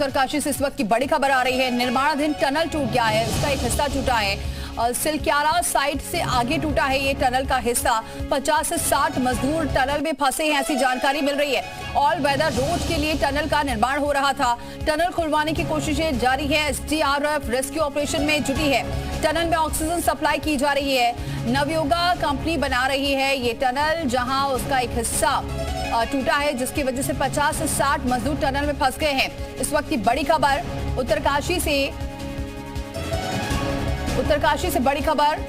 उत्तरकाशी से इस वक्त की बड़ी खबर आ रही है। निर्माणाधीन टनल टूट गया है, इसका एक हिस्सा टूटा है। सिलक्यारा साइड से आगे टूटा है ये टनल का हिस्सा। 50 से 60 मजदूर टनल में फंसे हैं, ऐसी जानकारी मिल रही है। ऑल वेदर रोड के लिए टनल का निर्माण हो रहा था। टनल खुलवाने की कोशिशें जारी है। एसडीआरएफ रेस्क्यू ऑपरेशन में जुटी है। टनल में ऑक्सीजन सप्लाई की जा रही है। नवयुगा कंपनी बना रही है ये टनल, जहां उसका एक हिस्सा टूटा है, जिसकी वजह से 50 से 60 मजदूर टनल में फंस गए हैं। इस वक्त की बड़ी खबर उत्तरकाशी से बड़ी खबर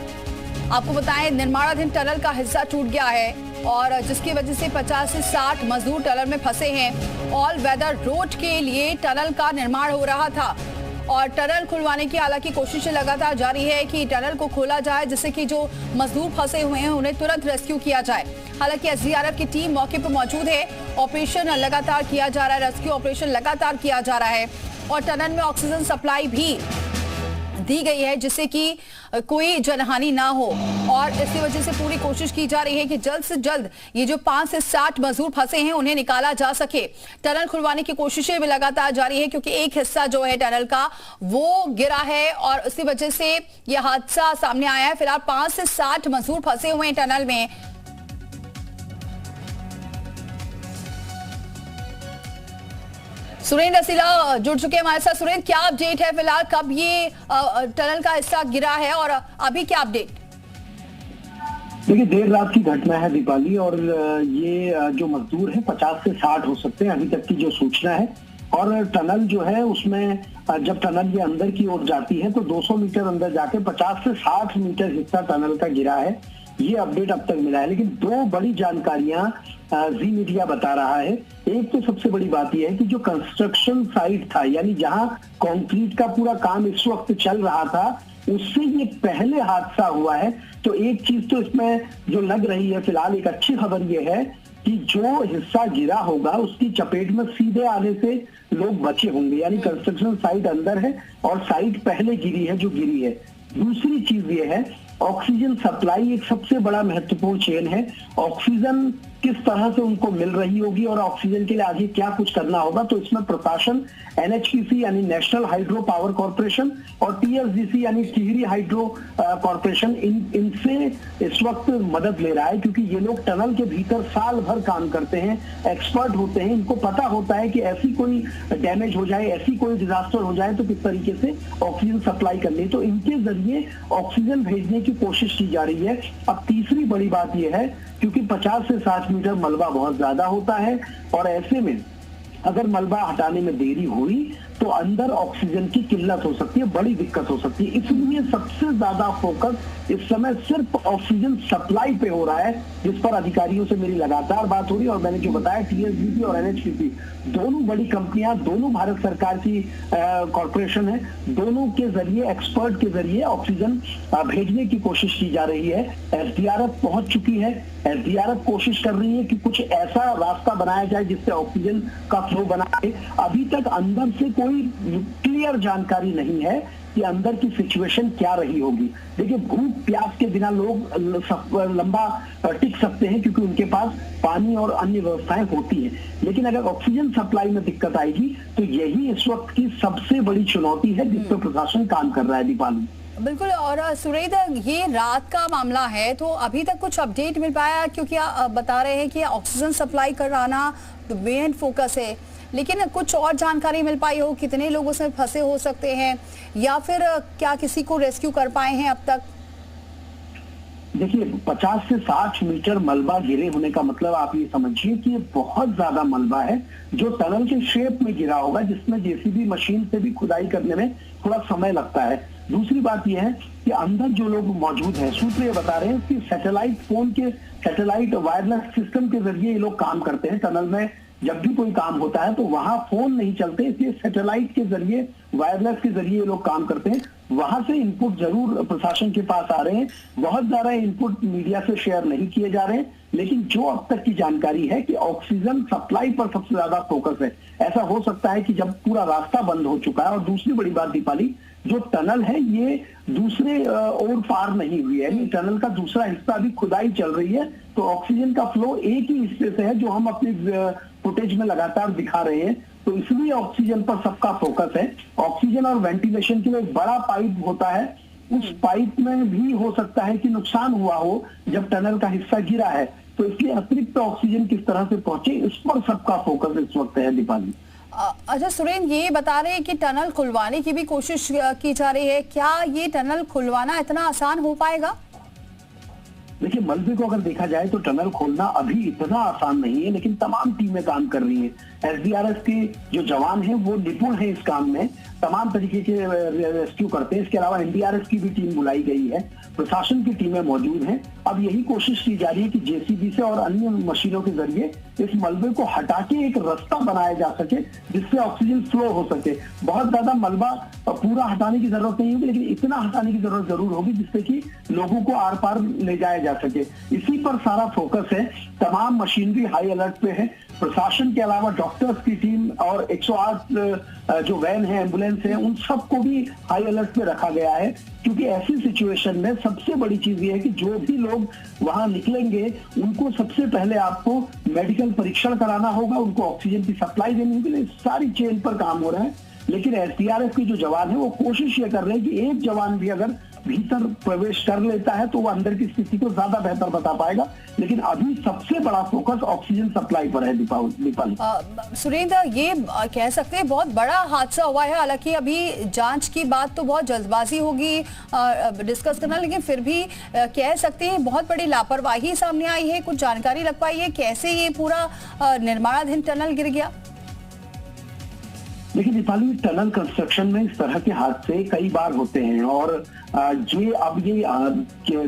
आपको बताएं, निर्माणाधीन टनल का हिस्सा टूट गया है और जिसकी वजह से 50 से 60 मजदूर टनल में फंसे हैं। ऑल वेदर रोड के लिए टनल का निर्माण हो रहा था और टनल खुलवाने की हालांकि कोशिशें लगातार जारी है कि टनल को खोला जाए, जिससे कि जो मजदूर फंसे हुए हैं उन्हें तुरंत रेस्क्यू किया जाए। हालांकि एसडीआरएफ की टीम मौके पर मौजूद है। ऑपरेशन लगातार किया जा रहा है, रेस्क्यू ऑपरेशन लगातार किया जा रहा है और टनल में ऑक्सीजन सप्लाई भी दी गई है, जिससे कि कोई जनहानि ना हो और इसी वजह से पूरी कोशिश की जा रही है कि जल्द से जल्द ये जो 5 से 60 मजदूर फंसे हैं उन्हें निकाला जा सके। टनल खुलवाने की कोशिशें भी लगातार जारी है, क्योंकि एक हिस्सा जो है टनल का वो गिरा है और इसी वजह से यह हादसा सामने आया है। फिलहाल 5 से 60 मजदूर फंसे हुए हैं टनल में। सुरेंद्र रसीला जुड़ चुके हैं हमारे साथ। सुरेंद्र, क्या अपडेट है फिलहाल, कब ये टनल का हिस्सा गिरा है और अभी क्या अपडेट? देखिए, देर रात की घटना है दीपाली, और ये जो मजदूर है 50 से 60 हो सकते हैं अभी तक की जो सूचना है। और टनल जो है उसमें जब टनल ये अंदर की ओर जाती है तो 200 मीटर अंदर जाके 50 से 60 मीटर हिस्सा टनल का गिरा है, ये अपडेट अब तक मिला है। लेकिन दो बड़ी जानकारियां जी मीडिया बता रहा है। एक तो सबसे बड़ी बात यह है कि जो कंस्ट्रक्शन साइट था, यानी जहां कंक्रीट का पूरा काम इस वक्त चल रहा था, उससे ये पहले हादसा हुआ है। तो एक चीज तो इसमें जो लग रही है फिलहाल, एक अच्छी खबर ये है कि जो हिस्सा गिरा होगा उसकी चपेट में सीधे आने से लोग बचे होंगे, यानी कंस्ट्रक्शन साइट अंदर है और साइट पहले गिरी है जो गिरी है। दूसरी चीज ये है, ऑक्सीजन सप्लाई एक सबसे बड़ा महत्वपूर्ण चेन है। ऑक्सीजन किस तरह से उनको मिल रही होगी और ऑक्सीजन के लिए आगे क्या कुछ करना होगा, तो इसमें प्रशासन एनएचपीसी यानी नेशनल हाइड्रो पावर कॉर्पोरेशन और टीएसडीसी यानी टिहरी हाइड्रो कॉर्पोरेशन इनसे इस वक्त मदद ले रहा है, क्योंकि ये लोग टनल के भीतर साल भर काम करते हैं, एक्सपर्ट होते हैं, इनको पता होता है कि ऐसी कोई डैमेज हो जाए, ऐसी कोई डिजास्टर हो जाए तो किस तरीके से ऑक्सीजन सप्लाई करनी है। तो इनके जरिए ऑक्सीजन भेजने की कोशिश की जा रही है। अब तीसरी बड़ी बात यह है, क्योंकि 50 से 60 मीटर मलबा बहुत ज्यादा होता है और ऐसे में अगर मलबा हटाने में देरी हुई तो अंदर ऑक्सीजन की किल्लत हो सकती है, बड़ी दिक्कत हो सकती है। इसलिए सबसे ज्यादा फोकस इस समय सिर्फ ऑक्सीजन सप्लाई पे हो रहा है, जिस पर अधिकारियों से मेरी लगातार बात हो रही है। और मैंने जो बताया, टीएसडीसी और एनएचपीसी दोनों बड़ी कंपनियां, दोनों भारत सरकार की कॉर्पोरेशन है, दोनों के जरिए, एक्सपर्ट के जरिए ऑक्सीजन भेजने की कोशिश की जा रही है। एसडीआरएफ पहुंच चुकी है। एसडीआरएफ कोशिश कर रही है कि कुछ ऐसा रास्ता बनाया जाए जिससे ऑक्सीजन का फ्लो बना है। अभी तक अंदर से कोई क्लियर जानकारी नहीं है कि अंदर की सिचुएशन क्या रही होगी। देखिए, भूख प्यास के बिना लोग लंबा टिक सकते हैं, क्योंकि उनके पास पानी और अन्य व्यवस्थाएं होती हैं। लेकिन अगर ऑक्सीजन सप्लाई में दिक्कत आएगी तो यही इस वक्त की सबसे बड़ी चुनौती है जिस पर प्रशासन काम कर रहा है। दीपाली, बिल्कुल। और सुरेंद्र, ये रात का मामला है तो अभी तक कुछ अपडेट मिल पाया? क्योंकि आप बता रहे हैं कि ऑक्सीजन सप्लाई कराना मेन फोकस है, लेकिन कुछ और जानकारी मिल पाई हो, कितने लोग उसमें फंसे हो सकते हैं या फिर क्या किसी को रेस्क्यू कर पाए हैं अब तक? देखिए, 50 से 60 मीटर मलबा गिरे होने का मतलब आप ये समझिए कि ये बहुत ज्यादा मलबा है जो टनल के शेप में गिरा होगा, जिसमें जेसीबी मशीन से भी खुदाई करने में थोड़ा समय लगता है। दूसरी बात यह है कि अंदर जो लोग मौजूद हैं, सूत्र ये बता रहे हैं कि सैटेलाइट वायरलेस सिस्टम के जरिए ये लोग काम करते हैं। टनल में जब भी कोई काम होता है तो वहां फोन नहीं चलते, इसलिए सैटेलाइट के जरिए, वायरलेस के जरिए ये लोग काम करते हैं। वहां से इनपुट जरूर प्रशासन के पास आ रहे हैं, बहुत ज्यादा इनपुट मीडिया से शेयर नहीं किए जा रहे हैं, लेकिन जो अब तक की जानकारी है कि ऑक्सीजन सप्लाई पर सबसे ज्यादा फोकस है। ऐसा हो सकता है कि जब पूरा रास्ता बंद हो चुका है, और दूसरी बड़ी बात दीपाली, जो टनल है ये दूसरे ओर पार नहीं हुई है, टनल का दूसरा हिस्सा अभी खुदाई चल रही है, तो ऑक्सीजन का फ्लो एक ही हिस्से से है जो हम अपने फुटेज में लगातार दिखा रहे हैं। तो इसलिए ऑक्सीजन पर सबका फोकस है। ऑक्सीजन और वेंटिलेशन के लिए एक बड़ा पाइप होता है, उस पाइप में भी हो सकता है कि नुकसान हुआ हो जब टनल का हिस्सा गिरा है, तो इसलिए अतिरिक्त ऑक्सीजन किस तरह से पहुंचे इस पर सबका फोकस इस वक्त है दीपाली। अच्छा सुरेंद्र, ये बता रहे हैं कि टनल खुलवाने की भी कोशिश की जा रही है, क्या ये टनल खुलवाना इतना आसान हो पाएगा? देखिए, मलबे को अगर देखा जाए तो टनल खोलना अभी इतना आसान नहीं है, लेकिन तमाम टीमें काम कर रही हैं। एसडीआरएफ के जो जवान हैं वो निपुण हैं इस काम में, तमाम तरीके के रेस्क्यू करते हैं। इसके अलावा एनडीआरएफ की भी टीम बुलाई गई है, प्रशासन की टीमें मौजूद हैं। अब यही कोशिश की जा रही है कि जेसीबी से और अन्य मशीनों के जरिए इस मलबे को हटा के एक रास्ता बनाया जा सके जिससे ऑक्सीजन फ्लो हो सके। बहुत ज्यादा मलबा पूरा हटाने की जरूरत नहीं होगी, लेकिन इतना हटाने की जरूरत जरूर होगी जिससे कि लोगों को आर पार ले जाया जा सके। इसी पर सारा फोकस है। तमाम मशीनरी हाई अलर्ट पे है। प्रशासन के अलावा डॉक्टर्स की टीम और 108 जो वैन है, एम्बुलेंस है, उन सबको भी हाई अलर्ट पे रखा गया है, क्योंकि ऐसी सिचुएशन में सबसे बड़ी चीज ये है कि जो भी लोग वहां निकलेंगे उनको सबसे पहले आपको मेडिकल परीक्षण कराना होगा, उनको ऑक्सीजन की सप्लाई देनी होगी। सारी चेन पर काम हो रहा है। लेकिन एसडीआरएफ के जो जवान है वो कोशिश ये कर रहे हैं कि एक जवान भी अगर भीतर प्रवेश कर लेता है तो वो अंदर की स्थिति को ज्यादा बेहतर बता पाएगा। लेकिन अभी सबसे बड़ा फोकस ऑक्सीजन सप्लाई पर है दीपाली। सुरेंद्र, ये कह सकते हैं बहुत बड़ा हादसा हुआ है। हालांकि अभी जांच की बात तो बहुत जल्दबाजी होगी डिस्कस करना, लेकिन फिर भी कह सकते हैं बहुत बड़ी लापरवाही सामने आई है। कुछ जानकारी लग पाई है कैसे ये पूरा निर्माणाधीन टनल गिर गया? देखिए दीपाली, टनल कंस्ट्रक्शन में इस तरह के हादसे कई बार होते हैं, और ये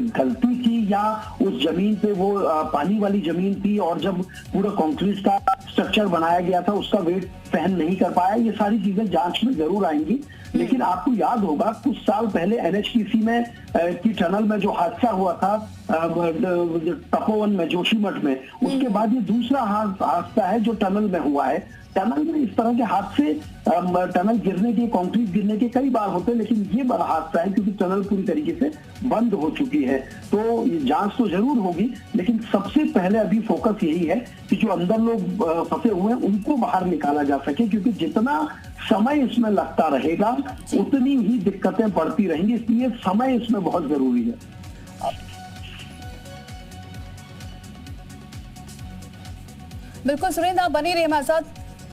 गलती थी या उस जमीन पे वो पानी वाली जमीन थी, और जब पूरा कंक्रीट का स्ट्रक्चर बनाया गया था उसका वेट सहन नहीं कर पाया, ये सारी चीजें जांच में जरूर आएंगी। लेकिन आपको याद होगा कुछ साल पहले एनएचपीसी में की टनल में जो हादसा हुआ था तपोवन में, जोशीमठ में, उसके बाद ये दूसरा हादसा है जो टनल में हुआ है। टनल में इस तरह के हादसे टनल गिरने के, कंक्रीट गिरने के कई बार होते हैं, लेकिन ये बड़ा हादसा है क्योंकि टनल पूरी तरीके से बंद हो चुकी है। तो ये जांच तो जरूर होगी, लेकिन सबसे पहले अभी फोकस यही है कि जो अंदर लोग फंसे हुए हैं उनको बाहर निकाला जा सके, क्योंकि जितना समय इसमें लगता रहेगा उतनी ही दिक्कतें बढ़ती रहेंगी, इसलिए समय इसमें बहुत जरूरी है। बिल्कुल सुरेंद्र, आप बने रहिए हमारे साथ।